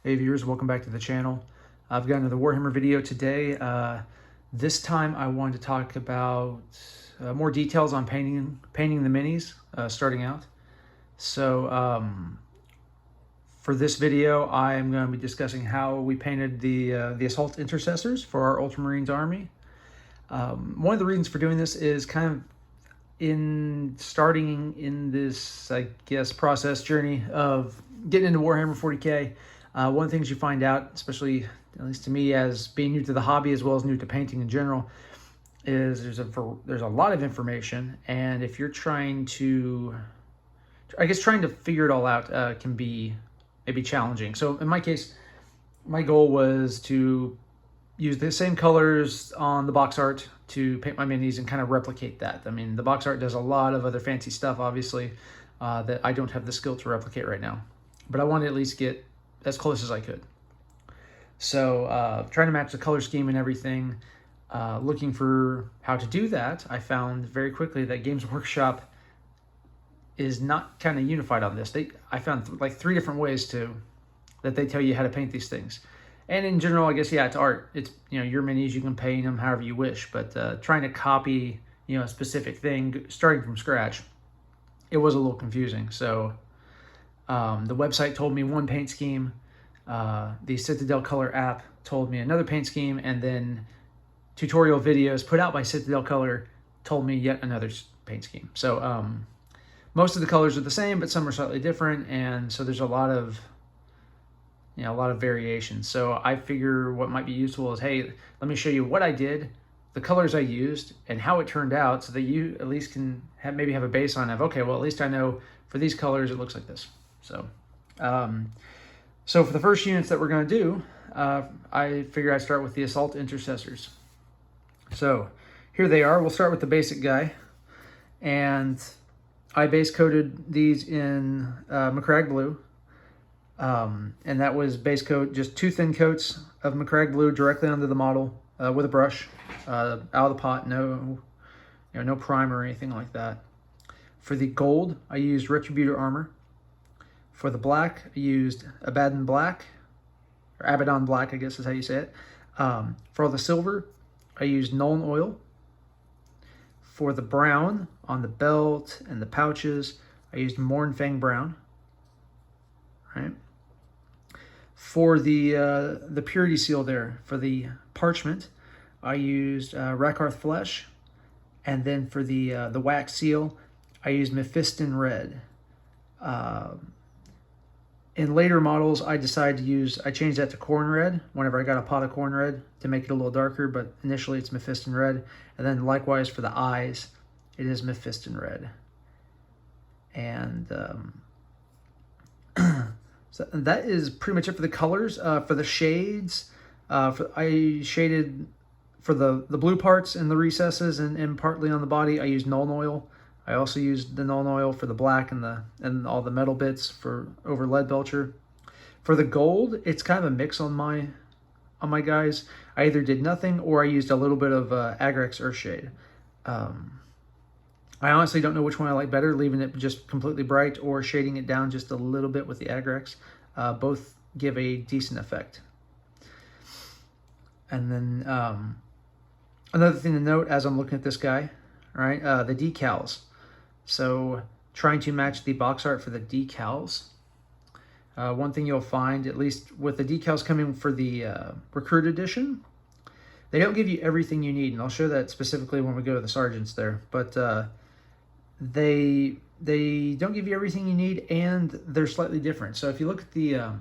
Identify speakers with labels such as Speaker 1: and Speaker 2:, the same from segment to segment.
Speaker 1: Hey viewers, welcome back to the channel. I've got another Warhammer video today. This time I wanted to talk about more details on painting the minis starting out. So for this video, I'm going to be discussing how we painted the Assault Intercessors for our Ultramarines army. One of the reasons for doing this is kind of in starting in this, I guess, process journey of getting into Warhammer 40k. One of the things you find out, especially at least to me as being new to the hobby as well as new to painting in general, is there's a lot of information, and if you're trying to, I guess, trying to figure it all out can be maybe challenging. So in my case, my goal was to use the same colors on the box art to paint my minis and kind of replicate that. I mean, the box art does a lot of other fancy stuff, obviously, that I don't have the skill to replicate right now. But I wanted to at least get as close as I could. So trying to match the color scheme and everything, looking for how to do that, I found very quickly that Games Workshop is not kind of unified on this. I found like 3 different ways that they tell you how to paint these things. And in general, I guess, yeah, it's art. It's, your minis, you can paint them however you wish, but trying to copy, a specific thing, starting from scratch, it was a little confusing. So the website told me one paint scheme, the Citadel Color app told me another paint scheme, and then tutorial videos put out by Citadel Color told me yet another paint scheme. So most of the colors are the same, but some are slightly different, and so there's a lot of variation. So I figure what might be useful is, hey, let me show you what I did, the colors I used, and how it turned out, so that you at least can maybe have a baseline of, okay, well, at least I know for these colors it looks like this. So so for the first units that we're going to do, I figure I'd start with the Assault Intercessors. So here they are. We'll start with the basic guy, and I base coated these in Macragge Blue. And that was base coat, just 2 thin coats of Macragge Blue directly onto the model with a brush, out of the pot, no primer or anything like that. For the gold, I used Retributor Armour. For the black, I used Abaddon Black, or Abaddon Black, I guess is how you say it. For all the silver, I used Nuln Oil. For the brown, on the belt and the pouches, I used Mournfang Brown. For the purity seal there, for the parchment, I used Rakarth Flesh, and then for the wax seal, I used Mephiston Red. In later models, I changed that to Corn Red whenever I got a pot of Corn Red to make it a little darker, but initially it's Mephiston Red. And then likewise for the eyes, it is Mephiston Red. And so that is pretty much it for the colors. For the shades, I shaded for the blue parts in the recesses and partly on the body, I used Nuln Oil. I also used the Nuln Oil for the black and all the metal bits over Leadbelcher. For the gold, it's kind of a mix on my guys. I either did nothing or I used a little bit of Agrax Earthshade. I honestly don't know which one I like better, leaving it just completely bright or shading it down just a little bit with the Agrax. Both give a decent effect. And then another thing to note as I'm looking at this guy, right, the decals. So trying to match the box art for the decals. One thing you'll find, at least with the decals coming for the Recruit Edition, they don't give you everything you need, and I'll show that specifically when we go to the sergeants there. But they don't give you everything you need, and they're slightly different. So if you look at the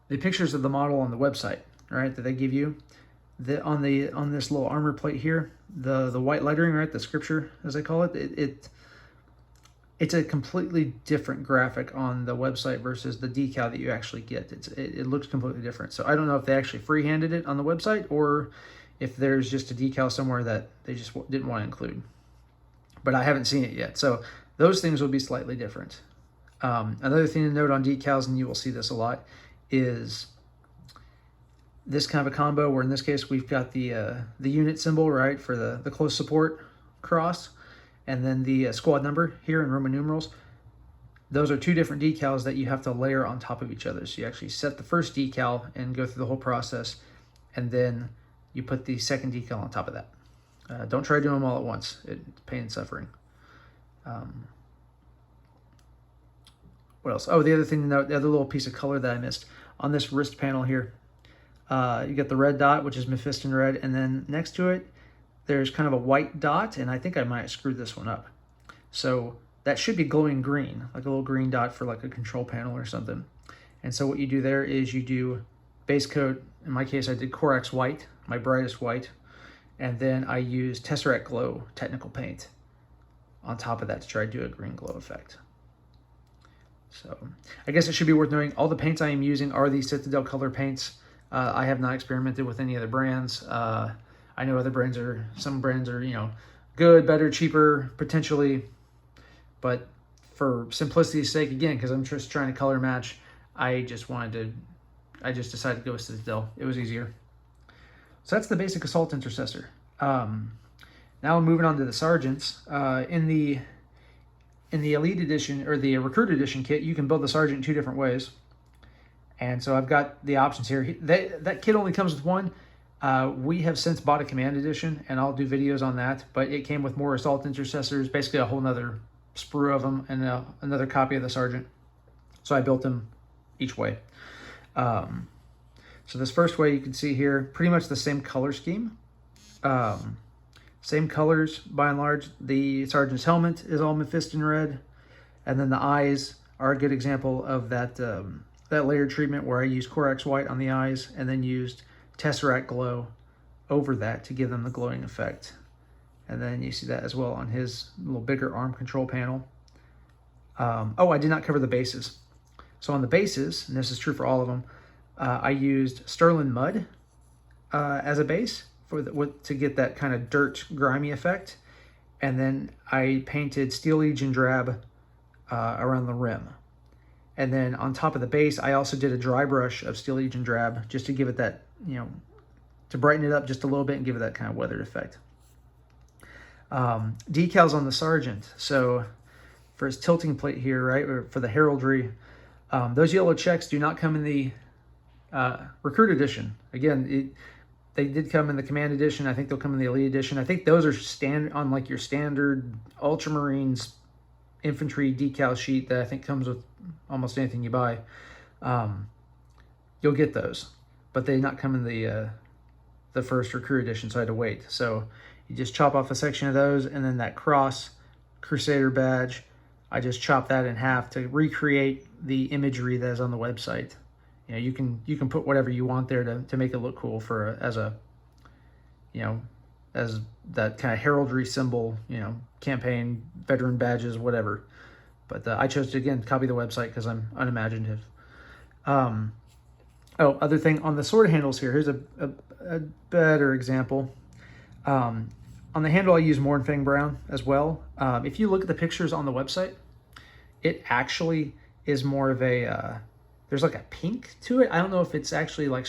Speaker 1: pictures of the model on the website, right, that they give you, on this little armor plate here, the white lettering, right, the scripture as they call it, it's a completely different graphic on the website versus the decal that you actually get. It looks completely different. So I don't know if they actually freehanded it on the website or if there's just a decal somewhere that they just didn't want to include. But I haven't seen it yet. So those things will be slightly different. Another thing to note on decals, and you will see this a lot, is this kind of a combo where in this case we've got the unit symbol, right, for the close support cross, and then the squad number here in Roman numerals. those are two different decals that you have to layer on top of each other. So you actually set the first decal and go through the whole process, and then you put the second decal on top of that. Don't try doing them all at once. It's pain and suffering. What else? Oh, the other thing to note, the other little piece of color that I missed on this wrist panel here, you get the red dot, which is Mephiston Red, and then next to it, there's kind of a white dot, and I think I might have screwed this one up. So that should be glowing green, like a little green dot for like a control panel or something. And so what you do there is you do base coat. In my case, I did Corax White, my brightest white, and then I used Tesseract Glow technical paint on top of that to try to do a green glow effect. So I guess it should be worth knowing all the paints I am using are the Citadel color paints. I have not experimented with any other brands. I know other brands are, some brands are, you know, good, better, cheaper, potentially. But for simplicity's sake, again, because I'm just trying to color match, I just decided to go with Citadel. It was easier. So that's the basic Assault Intercessor. Now moving on to the Sergeants. In the Elite Edition, or the Recruit Edition kit, you can build the Sergeant 2 different ways. And so I've got the options here. That kit only comes with one. We have since bought a Command Edition, and I'll do videos on that. But it came with more Assault Intercessors, basically a whole nother sprue of them, and another copy of the Sergeant. So I built them each way. So this first way you can see here, pretty much the same color scheme. Same colors by and large. The Sergeant's helmet is all Mephiston Red, and then the eyes are a good example of that that layered treatment where I used Corax White on the eyes and then used Tesseract Glow over that to give them the glowing effect. And then you see that as well on his little bigger arm control panel. Oh, I did not cover the bases. So on the bases, and this is true for all of them, I used Stirland Mud as a base to get that kind of dirt, grimy effect. And then I painted Steel Legion Drab around the rim. And then on top of the base, I also did a dry brush of Steel Legion Drab just to give it that, you know, to brighten it up just a little bit and give it that kind of weathered effect. Decals on the Sergeant. So for his tilting plate here, right, or for the heraldry, those yellow checks do not come in the Recruit Edition. Again, they did come in the Command Edition. I think they'll come in the Elite Edition. I think those are standard on like your standard Ultramarines infantry decal sheet that I think comes with almost anything you buy. You'll get those, but they not come in the first Recruit Edition, so I had to wait. So you just chop off a section of those, and then that cross Crusader badge, I just chop that in half to recreate the imagery that is on the website. You know, you can put whatever you want there to make it look cool for as that kind of heraldry symbol, you know, campaign, veteran badges, whatever. But I chose to, again, copy the website because I'm unimaginative. Oh, other thing on the sword handles here. Here's a better example. On the handle, I use Mournfang Brown as well. If you look at the pictures on the website, it actually is more of a, there's like a pink to it. I don't know if it's actually like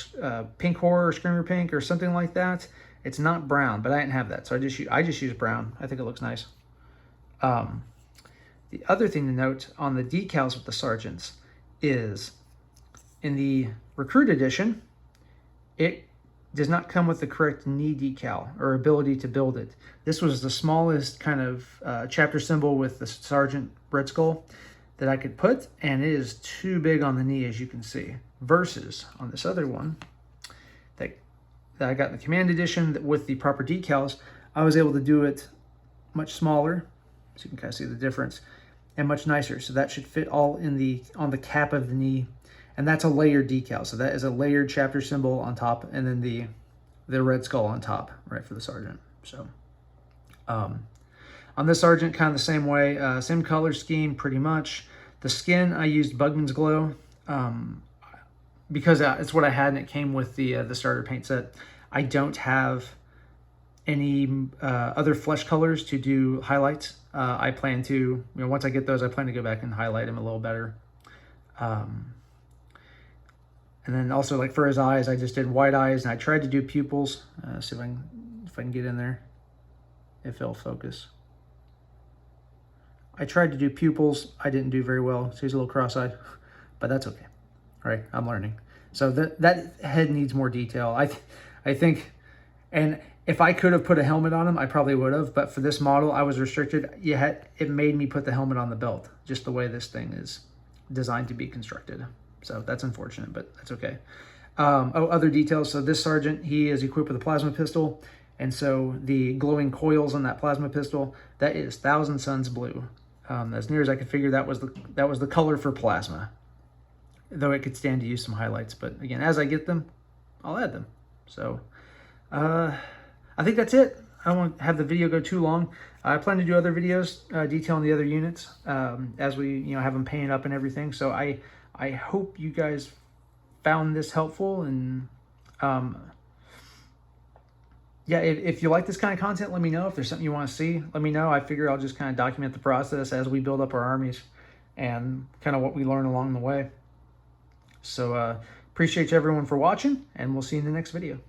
Speaker 1: pink horror or screamer pink or something like that. It's not brown, but I didn't have that, so I just use brown. I think it looks nice. The other thing to note on the decals with the Sergeants is in the Recruit Edition, it does not come with the correct knee decal or ability to build it. This was the smallest kind of chapter symbol with the Sergeant Red Skull that I could put, and it is too big on the knee, as you can see. Versus on this other one that I got in the Command Edition with the proper decals, I was able to do it much smaller, so you can kind of see the difference, and much nicer. So that should fit all in on the cap of the knee, and that's a layered decal. So that is a layered chapter symbol on top, and then the red skull on top, right, for the Sergeant. So on this Sergeant, kind of the same way, same color scheme pretty much. The skin, I used Bugman's Glow because it's what I had, and it came with the starter paint set. I don't have any other flesh colors to do highlights. I plan to, you know, once I get those, I plan to go back and highlight them a little better. And then also, like for his eyes, I just did white eyes, and I tried to do pupils. See if I can get in there, if it'll focus. I tried to do pupils. I didn't do very well, so he's a little cross-eyed, but that's okay. All right, I'm learning. So that head needs more detail. I think, and if I could have put a helmet on him, I probably would have, but for this model, I was restricted. It made me put the helmet on the belt, just the way this thing is designed to be constructed. So that's unfortunate, but that's okay. Other details. So this sergeant, he is equipped with a plasma pistol, and so the glowing coils on that plasma pistol, that is Thousand Suns blue. As near as I could figure, that was the color for plasma. Though it could stand to use some highlights, but again, as I get them, I'll add them. So I think that's it. I don't want to have the video go too long. I plan to do other videos detailing the other units as we have them painted up and everything. So I hope you guys found this helpful, and yeah, if you like this kind of content, let me know. If there's something you want to see, let me know. I figure I'll just kind of document the process as we build up our armies and kind of what we learn along the way. So appreciate everyone for watching, and we'll see you in the next video.